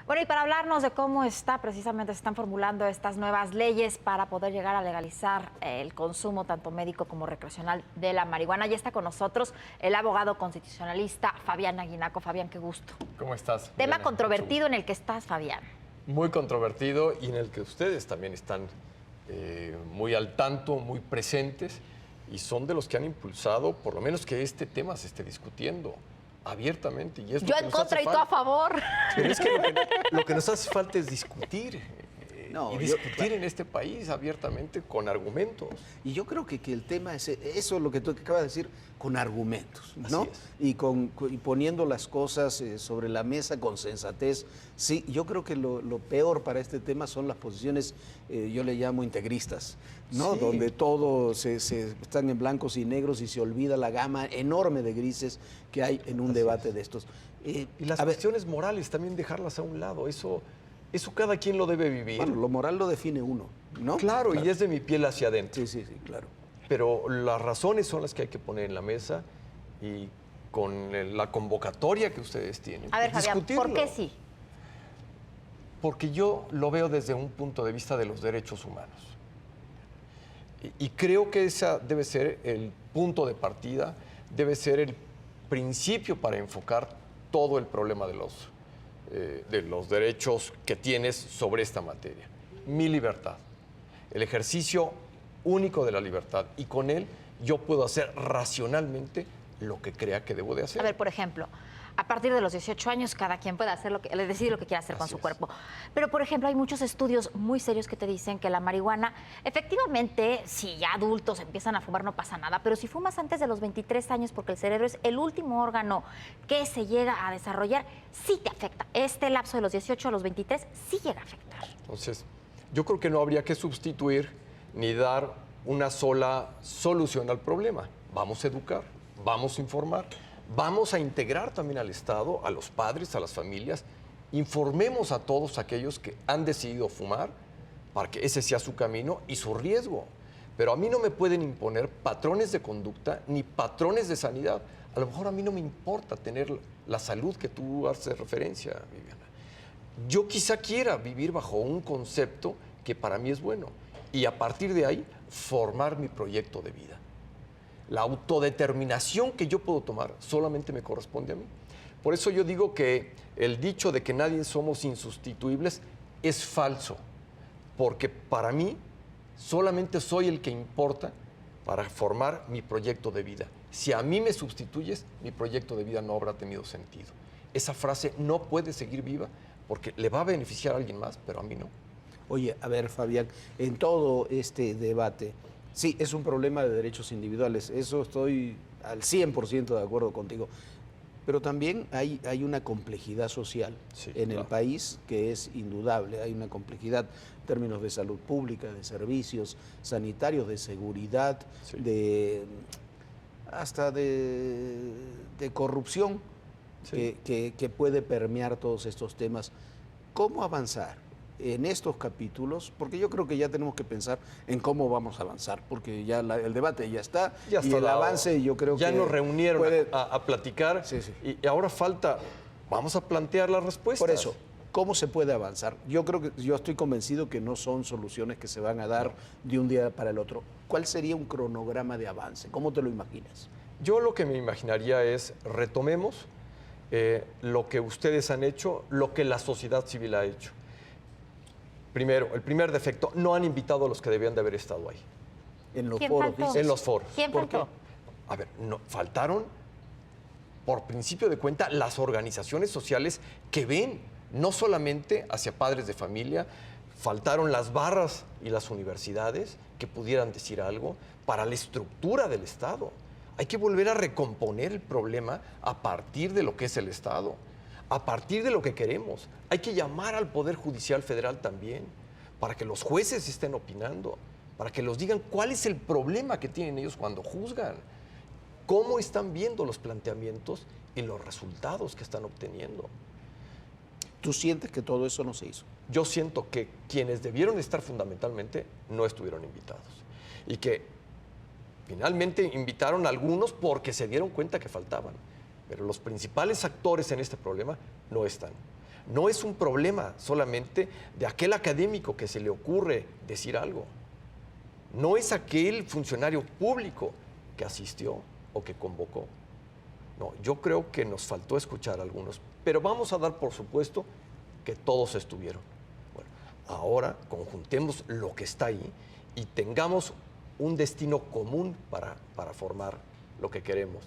Bueno, y para hablarnos de cómo precisamente se están formulando estas nuevas leyes para poder llegar a legalizar el consumo tanto médico como recreacional de la marihuana, ya está con nosotros el abogado constitucionalista Fabián Aguinaco. Fabián, qué gusto. ¿Cómo estás? Tema controvertido en el que estás, Fabián. Muy controvertido y en el que ustedes también están muy al tanto, muy presentes, y son de los que han impulsado, por lo menos, que este tema se esté discutiendo abiertamente. Y es yo en contra y tú a favor. Pero es que lo que nos hace falta es discutir. Discutir en este país abiertamente con argumentos. Y yo creo que el tema es eso, lo que tú acabas de decir, con argumentos, ¿no? Y poniendo las cosas sobre la mesa con sensatez. Sí, yo creo que lo peor para este tema son las posiciones, yo le llamo integristas, ¿no? Sí. Donde todo se están en blancos y negros y se olvida la gama enorme de grises que hay en un debate de estos. Y las cuestiones morales también dejarlas a un lado, eso cada quien lo debe vivir. Bueno, lo moral lo define uno, ¿no? Claro, y es de mi piel hacia adentro. Sí, claro. Pero las razones son las que hay que poner en la mesa y con la convocatoria que ustedes tienen. A ver, Fabián, ¿por qué sí? Porque yo lo veo desde un punto de vista de los derechos humanos. Y creo que ese debe ser el punto de partida, debe ser el principio para enfocar todo el problema de los derechos que tienes sobre esta materia. Mi libertad, el ejercicio único de la libertad, y con él yo puedo hacer racionalmente lo que crea que debo de hacer. A ver, por ejemplo, a partir de los 18 años cada quien puede hacer decidir lo que quiera hacer con su cuerpo. Pero, por ejemplo, hay muchos estudios muy serios que te dicen que la marihuana, efectivamente, si ya adultos empiezan a fumar no pasa nada, pero si fumas antes de los 23 años, porque el cerebro es el último órgano que se llega a desarrollar, sí te afecta. Este lapso de los 18 a los 23 sí llega a afectar. Entonces, yo creo que no habría que sustituir ni dar una sola solución al problema. Vamos a educar, vamos a informar. Vamos a integrar también al Estado, a los padres, a las familias. Informemos a todos aquellos que han decidido fumar para que ese sea su camino y su riesgo. Pero a mí no me pueden imponer patrones de conducta ni patrones de sanidad. A lo mejor a mí no me importa tener la salud que tú haces referencia, Viviana. Yo quizá quiera vivir bajo un concepto que para mí es bueno y a partir de ahí formar mi proyecto de vida. La autodeterminación que yo puedo tomar solamente me corresponde a mí. Por eso yo digo que el dicho de que nadie somos insustituibles es falso, porque para mí solamente soy el que importa para formar mi proyecto de vida. Si a mí me sustituyes, mi proyecto de vida no habrá tenido sentido. Esa frase no puede seguir viva porque le va a beneficiar a alguien más, pero a mí no. Oye, a ver, Fabián, en todo este debate, sí, es un problema de derechos individuales, eso estoy al 100% de acuerdo contigo, pero también hay una complejidad social en el país que es indudable, hay una complejidad en términos de salud pública, de servicios sanitarios, de seguridad, hasta de corrupción que puede permear todos estos temas. ¿Cómo avanzar en estos capítulos? Porque yo creo que ya tenemos que pensar en cómo vamos a avanzar, porque ya el debate ya está y el avance yo creo ya que... Ya nos reunieron a platicar y ahora falta, vamos a plantear las respuestas. Por eso, ¿cómo se puede avanzar? Yo estoy convencido que no son soluciones que se van a dar de un día para el otro. ¿Cuál sería un cronograma de avance? ¿Cómo te lo imaginas? Yo lo que me imaginaría es retomemos lo que ustedes han hecho, lo que la sociedad civil ha hecho. Primero, el primer defecto, no han invitado a los que debían de haber estado ahí. En los foros, dices. En los foros. ¿Quién faltó? A ver, faltaron, por principio de cuenta, las organizaciones sociales que ven, no solamente hacia padres de familia, faltaron las barras y las universidades que pudieran decir algo para la estructura del Estado. Hay que volver a recomponer el problema a partir de lo que es el Estado. A partir de lo que queremos. Hay que llamar al Poder Judicial Federal también, para que los jueces estén opinando, para que los digan cuál es el problema que tienen ellos cuando juzgan, cómo están viendo los planteamientos y los resultados que están obteniendo. ¿Tú sientes que todo eso no se hizo? Yo siento que quienes debieron estar fundamentalmente no estuvieron invitados y que finalmente invitaron a algunos porque se dieron cuenta que faltaban. Pero los principales actores en este problema no están. no es un problema solamente de aquel académico que se le ocurre decir algo. No es aquel funcionario público que asistió o que convocó. No, yo creo que nos faltó escuchar a algunos, pero vamos a dar por supuesto que todos estuvieron. Bueno, ahora conjuntemos lo que está ahí y tengamos un destino común para formar lo que queremos.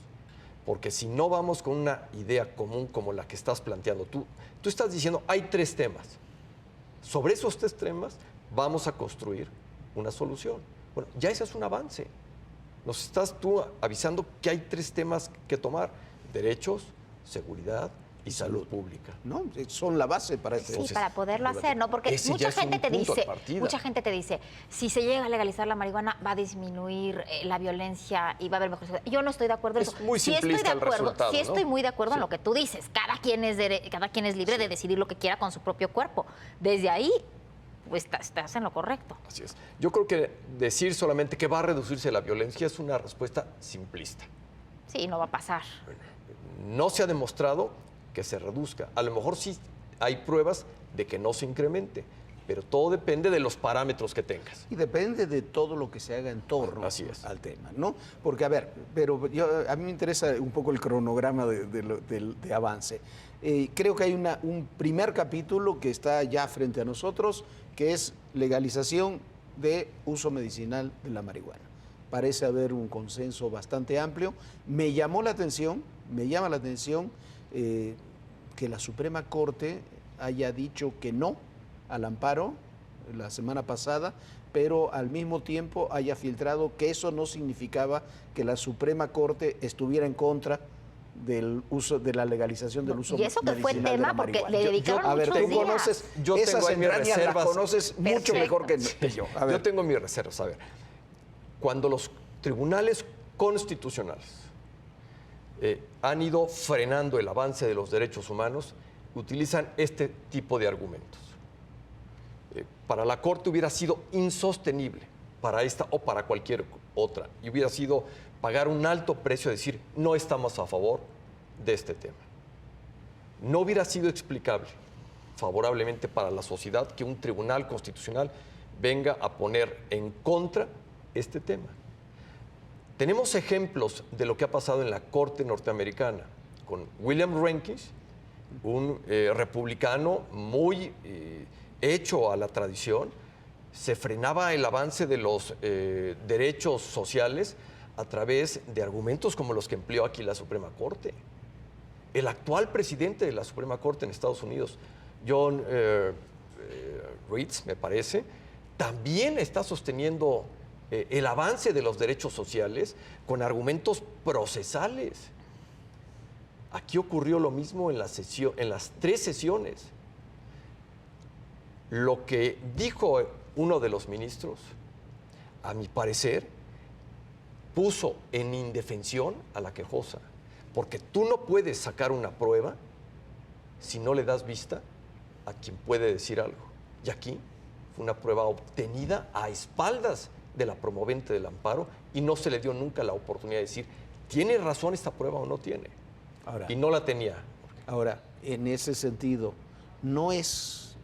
Porque si no vamos con una idea común como la que estás planteando, tú estás diciendo, hay 3 temas. Sobre esos 3 temas vamos a construir una solución. Bueno, ya ese es un avance. Nos estás tú avisando que hay 3 temas que tomar: derechos, seguridad y salud pública. No, son la base para este. Sí, para poderlo hacer, ¿no? Porque mucha gente te dice, si se llega a legalizar la marihuana va a disminuir la violencia y va a haber mejor seguridad. Yo no estoy de acuerdo en eso. Es muy simplista el resultado, sí ¿no? estoy muy de acuerdo en lo que tú dices. Cada quien es libre de decidir lo que quiera con su propio cuerpo. Desde ahí pues, estás en lo correcto. Así es. Yo creo que decir solamente que va a reducirse la violencia es una respuesta simplista. Sí, no va a pasar. No se ha demostrado que se reduzca. A lo mejor sí hay pruebas de que no se incremente, pero todo depende de los parámetros que tengas. Y depende de todo lo que se haga en torno al tema, ¿no? Porque, a ver, pero a mí me interesa un poco el cronograma de avance. Creo que hay un primer capítulo que está ya frente a nosotros, que es legalización de uso medicinal de la marihuana. Parece haber un consenso bastante amplio. Me llama la atención que la Suprema Corte haya dicho que no al amparo la semana pasada, pero al mismo tiempo haya filtrado que eso no significaba que la Suprema Corte estuviera en contra del uso de la legalización del uso medicinal de la marihuana. Y eso que fue tema porque le dedicaron muchos días. Tú conoces esas entrañas, las conoces mucho mejor que yo. A ver. Yo tengo mis reservas. A ver, cuando los tribunales constitucionales han ido frenando el avance de los derechos humanos, utilizan este tipo de argumentos. Para la Corte hubiera sido insostenible, para esta o para cualquier otra, y hubiera sido pagar un alto precio, decir, no estamos a favor de este tema. No hubiera sido explicable favorablemente para la sociedad que un tribunal constitucional venga a poner en contra este tema. Tenemos ejemplos de lo que ha pasado en la Corte norteamericana con William Rehnquist, un republicano muy hecho a la tradición. Se frenaba el avance de los derechos sociales a través de argumentos como los que empleó aquí la Suprema Corte. El actual presidente de la Suprema Corte en Estados Unidos, John Reeds, me parece, también está sosteniendo el avance de los derechos sociales con argumentos procesales. Aquí ocurrió lo mismo en las 3 sesiones. Lo que dijo uno de los ministros, a mi parecer, puso en indefensión a la quejosa, porque tú no puedes sacar una prueba si no le das vista a quien puede decir algo. Y aquí fue una prueba obtenida a espaldas de la promovente del amparo y no se le dio nunca la oportunidad de decir, ¿tiene razón esta prueba o no tiene? Y no la tenía. Ahora, en ese sentido, no es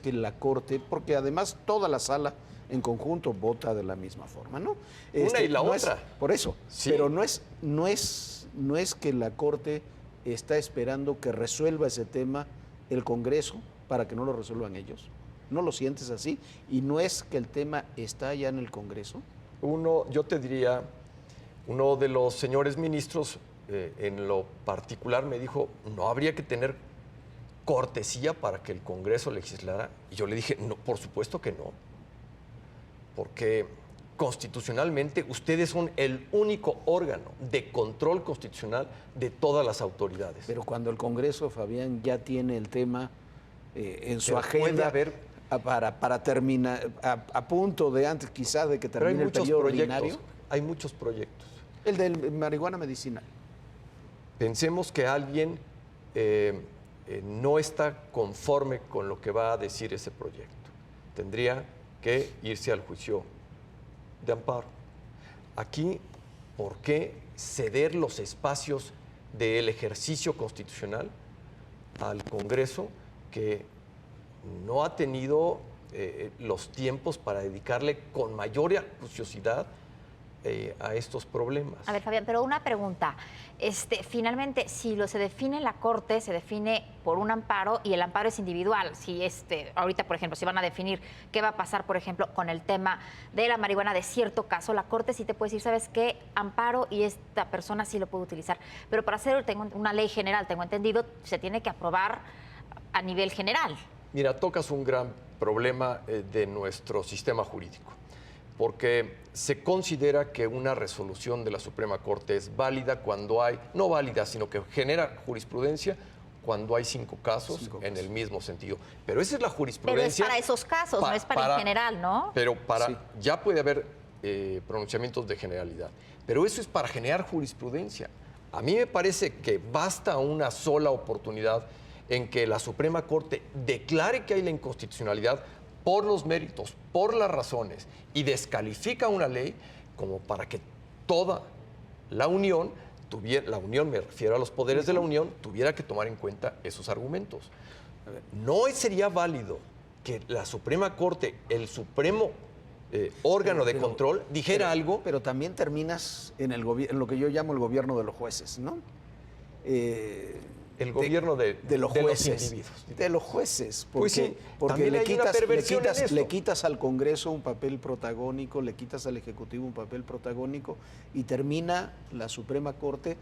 que la Corte, porque además toda la sala en conjunto vota de la misma forma, ¿no? Una y la otra. Por eso, sí. Pero no es que la Corte está esperando que resuelva ese tema el Congreso para que no lo resuelvan ellos. ¿No lo sientes así? ¿Y no es que el tema está ya en el Congreso? Yo te diría, uno de los señores ministros en lo particular me dijo, no habría que tener cortesía para que el Congreso legislara. Y yo le dije, no, por supuesto que no. Porque constitucionalmente ustedes son el único órgano de control constitucional de todas las autoridades. Pero cuando el Congreso, Fabián, ya tiene el tema en su Pero agenda para terminar, a punto de antes quizás de que termine el periodo ordinario. Hay muchos proyectos. El de marihuana medicinal. Pensemos que alguien no está conforme con lo que va a decir ese proyecto. Tendría que irse al juicio de amparo. Aquí, ¿por qué ceder los espacios del ejercicio constitucional al Congreso, que no ha tenido los tiempos para dedicarle con mayor acuciosidad a estos problemas. A ver, Fabián, pero una pregunta. Finalmente, si se define en la Corte, se define por un amparo y el amparo es individual. Si ahorita, por ejemplo, si van a definir qué va a pasar, por ejemplo, con el tema de la marihuana de cierto caso, la Corte sí te puede decir, ¿sabes qué? Amparo y esta persona sí lo puede utilizar. Pero para hacer una ley general, tengo entendido, se tiene que aprobar a nivel general. Mira, tocas un gran problema de nuestro sistema jurídico, porque se considera que una resolución de la Suprema Corte es válida cuando hay, no válida, sino que genera jurisprudencia cuando hay 5 casos en el mismo sentido. Pero esa es la jurisprudencia. Pero es para esos casos, no es para en general, ¿no? Pero ya puede haber pronunciamientos de generalidad. Pero eso es para generar jurisprudencia. A mí me parece que basta una sola oportunidad en que la Suprema Corte declare que hay la inconstitucionalidad por los méritos, por las razones, y descalifica una ley como para que toda la Unión, me refiero a los poderes de la Unión, tuviera que tomar en cuenta esos argumentos. No sería válido que la Suprema Corte, el supremo órgano de control, dijera algo. Pero también terminas en lo que yo llamo el gobierno de los jueces, ¿no? El gobierno de los jueces, de los jueces, porque, pues sí, porque le quitas al Congreso un papel protagónico, le quitas al Ejecutivo un papel protagónico y termina la Suprema Corte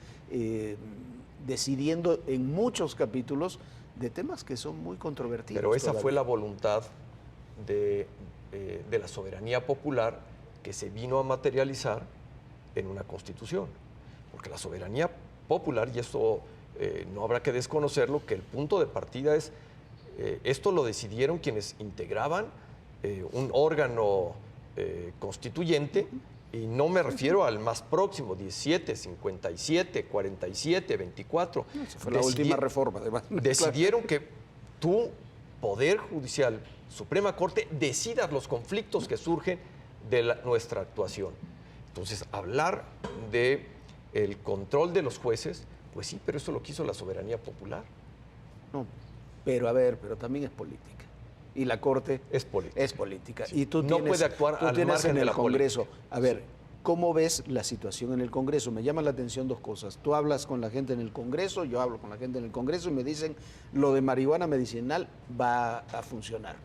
decidiendo en muchos capítulos de temas que son muy controvertidos. Pero esa fue la voluntad de la soberanía popular que se vino a materializar en una Constitución, porque la soberanía popular, y esto no habrá que desconocerlo, que el punto de partida es, esto lo decidieron quienes integraban un órgano constituyente, y no me refiero al más próximo, 17, 57, 47, 24. Esa fue la última reforma, además. Decidieron que tu Poder Judicial, Suprema Corte, decidas los conflictos que surgen de nuestra actuación. Entonces, hablar de el control de los jueces, pues sí, pero eso lo quiso la soberanía popular. No, pero pero también es política. Y la Corte es política. Es política. Sí. Y tú no puede actuar al margen en de el la Congreso. política. A ver, ¿cómo ves la situación en el Congreso? Me llama la atención 2 cosas. Tú hablas con la gente en el Congreso, yo hablo con la gente en el Congreso y me dicen, lo de marihuana medicinal va a funcionar.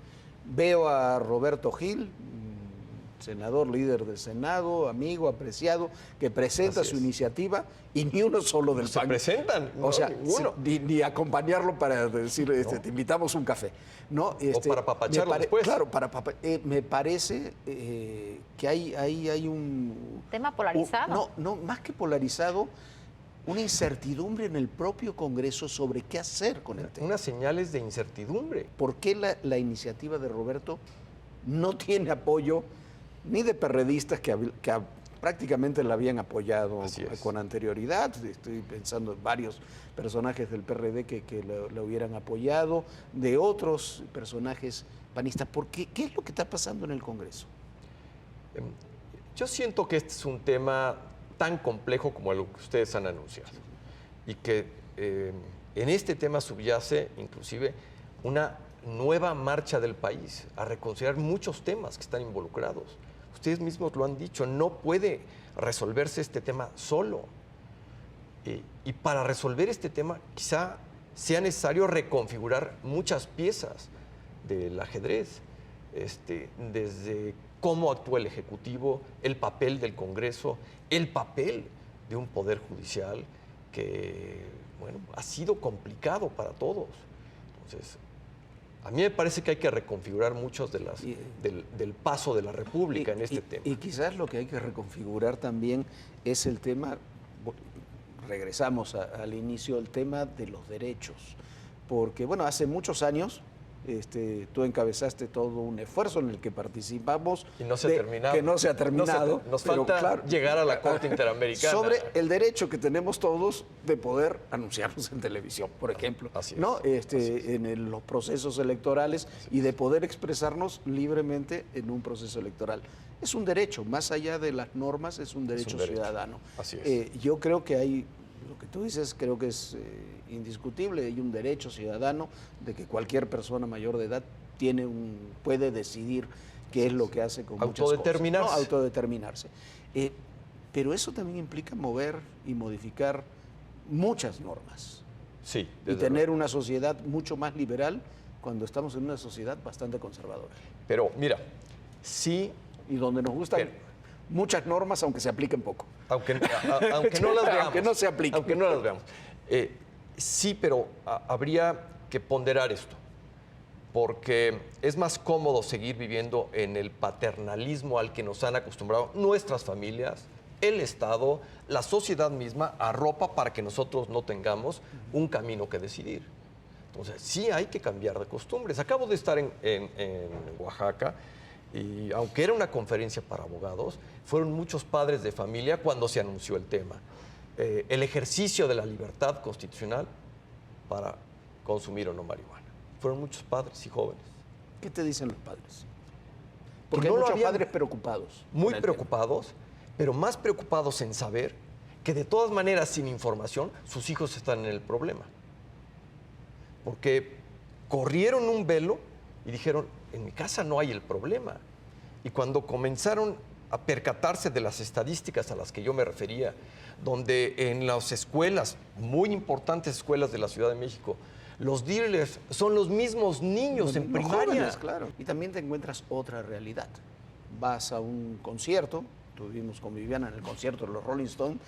Veo a Roberto Gil, senador, líder del Senado, amigo, apreciado, que presenta su iniciativa y ni uno solo del PAN. Se presentan, o sea, ninguno. Ni acompañarlo para decir, te invitamos un café. ¿No? O para papacharlo después. Claro, me parece que hay un... ¿Tema polarizado? No, más que polarizado, una incertidumbre en el propio Congreso sobre qué hacer con el tema. Unas señales de incertidumbre. ¿Por qué la iniciativa de Roberto no tiene apoyo ni de perredistas que prácticamente la habían apoyado con anterioridad? Estoy pensando en varios personajes del PRD que la hubieran apoyado, de otros personajes panistas. ¿Por qué? ¿Qué es lo que está pasando en el Congreso? Yo siento que este es un tema tan complejo como lo que ustedes han anunciado, y que en este tema subyace inclusive una nueva marcha del país a reconsiderar muchos temas que están involucrados. Ustedes mismos lo han dicho, no puede resolverse este tema solo. Y para resolver este tema quizá sea necesario reconfigurar muchas piezas del ajedrez, desde cómo actúa el Ejecutivo, el papel del Congreso, el papel de un Poder Judicial que, bueno, ha sido complicado para todos. Entonces, a mí me parece que hay que reconfigurar muchos del paso de la República en este tema. Y quizás lo que hay que reconfigurar también es el tema, regresamos al inicio, el tema de los derechos. Porque, bueno, hace muchos años tú encabezaste todo un esfuerzo en el que participamos. Y no se ha terminado. Que no se ha terminado. Nos falta llegar a la Corte Interamericana. Sobre el derecho que tenemos todos de poder anunciarnos en televisión, por ejemplo. Así es. ¿No? En los procesos electorales y de poder expresarnos libremente en un proceso electoral. Es un derecho, más allá de las normas, es un derecho ciudadano. Así es. Yo creo que hay Lo que tú dices creo que es indiscutible. Hay un derecho ciudadano de que cualquier persona mayor de edad puede decidir qué es lo que hace con muchas cosas. Autodeterminarse. ¿No? Autodeterminarse. Pero eso también implica mover y modificar muchas normas. Sí. Y tener una sociedad mucho más liberal cuando estamos en una sociedad bastante conservadora. Pero mira, sí. Y donde nos gustan muchas normas, aunque se apliquen poco. Aunque no las veamos. Aunque no se apliquen. Aunque no las veamos. Sí, pero habría que ponderar esto. Porque es más cómodo seguir viviendo en el paternalismo al que nos han acostumbrado nuestras familias, el Estado, la sociedad misma, arropa para que nosotros no tengamos un camino que decidir. Entonces, sí hay que cambiar de costumbres. Acabo de estar en Oaxaca y aunque era una conferencia para abogados, fueron muchos padres de familia cuando se anunció el tema. El ejercicio de la libertad constitucional para consumir o no marihuana. Fueron muchos padres y jóvenes. ¿Qué te dicen los padres? Porque no hay lo muchos habían- padres preocupados. Muy con el preocupados, pero más preocupados en saber que de todas maneras, sin información, sus hijos están en el problema. Porque corrieron un velo y dijeron, en mi casa no hay el problema. Y cuando comenzaron a percatarse de las estadísticas a las que yo me refería, donde en las escuelas, muy importantes escuelas de la Ciudad de México, los dealers son los mismos niños Los en mismos primaria. jóvenes, claro. Y también te encuentras otra realidad. Vas a un concierto, estuvimos con Viviana en el concierto de los Rolling Stones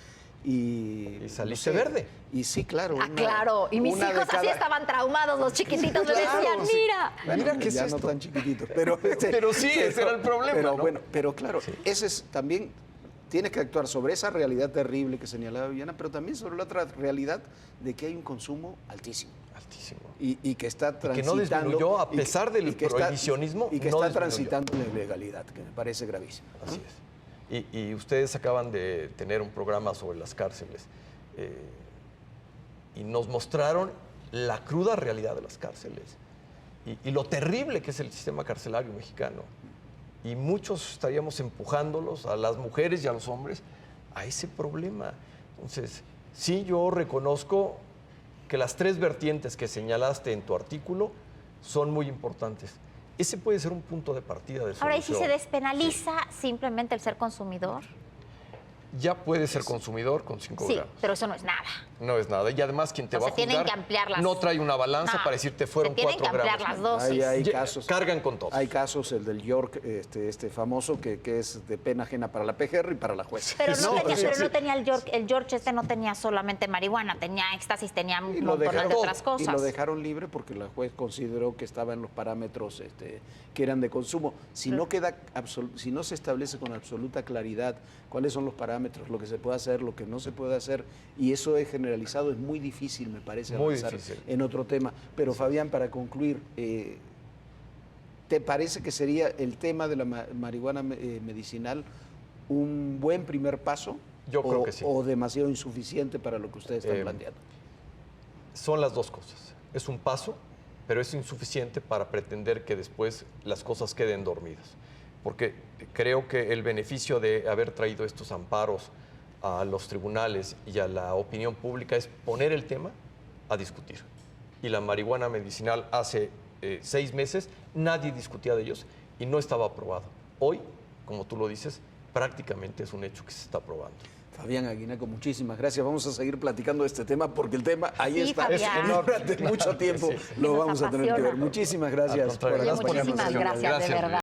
y saliste verde. Y sí, claro. Claro. Y mis una de hijos así cada- estaban traumados, los chiquititos me Claro, decían, sí. mira. Bueno, Mira, ¿qué es ya esto? no tan chiquititos. Pero, Pero sí, ese era el problema, Pero ¿no? bueno, pero claro, ese es también. Tienes que actuar sobre esa realidad terrible que señalaba Viviana, pero también sobre la otra realidad de que hay un consumo altísimo. Altísimo. Y que está que no transitando. disminuyó a y que- pesar del y que está- prohibicionismo, Y que no está disminuyó. transitando la ilegalidad, que me parece gravísimo. Así es. Y ustedes acaban de tener un programa sobre las cárceles y nos mostraron la cruda realidad de las cárceles y lo terrible que es el sistema carcelario mexicano. Y muchos estaríamos empujándolos, a las mujeres y a los hombres, a ese problema. Entonces, sí, yo reconozco que las tres vertientes que señalaste en tu artículo son muy importantes. Ese puede ser un punto de partida de solución. Ahora, ¿y si se despenaliza simplemente el ser consumidor? Ya puedes ser consumidor con 5 Sí, gramos. pero eso no es nada. No es nada. Y además quien te O va sea, a tienen juzgar que ampliar las- no trae una balanza No, para decirte fueron se tienen 4 que ampliar gramos. las dosis. Hay Ya, casos. cargan con todos. Hay casos, el del York, este famoso, que es de pena ajena para la PGR y para la jueza. Pero no, tenía, o sea, pero no tenía el George este no tenía solamente marihuana, tenía éxtasis, tenía y un lo montón de dejaron, otras cosas. y lo dejaron libre porque la juez consideró que estaba en los parámetros que eran de consumo. Si no si no se establece con absoluta claridad cuáles son los parámetros, lo que se puede hacer, lo que no se puede hacer, y eso es generalizado, es muy difícil, me parece, Muy avanzar difícil. en otro tema. Pero Fabián, para concluir, ¿te parece que sería el tema de la marihuana medicinal un buen primer paso? Yo creo que sí. ¿O demasiado insuficiente para lo que ustedes están planteando? Son las dos cosas. Es un paso, pero es insuficiente para pretender que después las cosas queden dormidas. Porque creo que el beneficio de haber traído estos amparos a los tribunales y a la opinión pública es poner el tema a discutir. Y la marihuana medicinal hace 6 meses nadie discutía de ellos y no estaba aprobado. Hoy, como tú lo dices, prácticamente es un hecho que se está aprobando. Fabián Aguinaco, muchísimas gracias. Vamos a seguir platicando de este tema porque el tema ahí Sí, está. Fabián. Durante mucho tiempo Sí. lo Nos vamos a tener que ver. apasiona. Muchísimas Al gracias contrario, por gracias por la acompañarnos. Muchísimas invitación. gracias, de Gracias, verdad.